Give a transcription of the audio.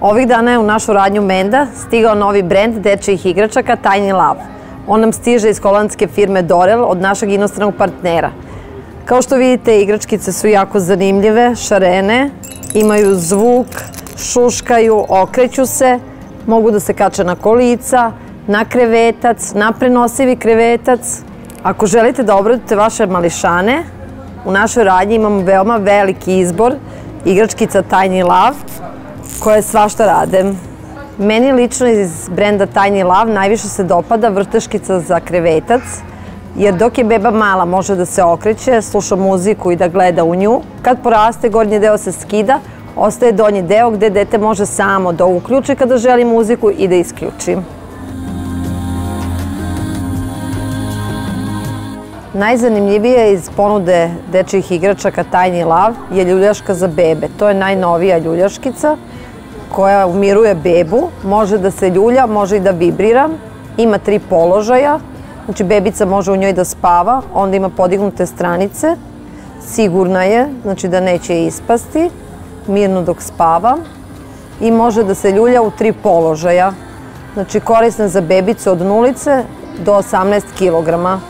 Ovih dana je u našu radnju Menda stigao novi brend dečijih igračaka Tiny Love. On nam stiže iz holandske firme Dorel od našeg inostranog partnera. Kao što vidite, igračkice su jako zanimljive, šarene, imaju zvuk, šuškaju, okreću se, mogu da se kače na kolica, na krevetac, na prenosivi krevetac. Ako želite da obradite vaše mališane, u našoj radnji imamo veoma veliki izbor igračkica Tiny Love, koje svašta rade. Meni lično iz brenda Tiny Love najviše se dopada vrteškica za krevetac, jer dok je beba mala može da se okreće, sluša muziku i da gleda u nju. Kad poraste, gornji deo se skida, ostaje donji deo gde dete može samo da uključi kada želi muziku i da isključi. Najzanimljivije iz ponude dečijih igračaka Tiny Love je ljuljaška za bebe. To je najnovija ljuljaškica koja umiruje bebu, može da se ljulja, može i da vibrira, ima 3 položaja, znači bebica može u njoj da spava, onda ima podignute stranice, sigurna je, znači da neće ispasti, mirno dok spava i može da se ljulja u 3 položaja, znači korisna za bebice od 0 do 18 kg.